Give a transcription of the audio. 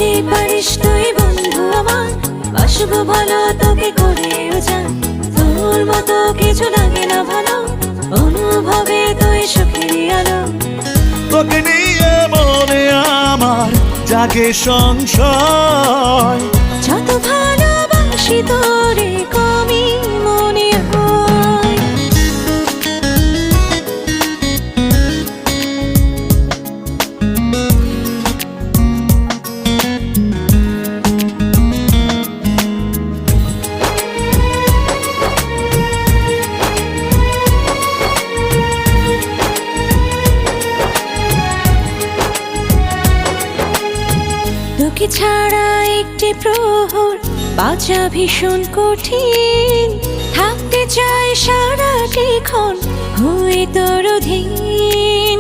যদি পারিস তুই বন্ধু আমার, বাসবো ভালো তোকে করেও যান। তোর মতো কিছু লাগে না ভালো, অনুভবে তুই সুখেরই আলো। তোকে নিয়ে মনে আমার জাগে সংশয়, যত ভালোবাসি তোরে কমই মনে হয়। তোকে ছাড়া একটি প্রহর বাঁচা ভীষণ কঠিন, থাকতে চাই সারাটি ক্ষণ হয়ে তোর অধীন।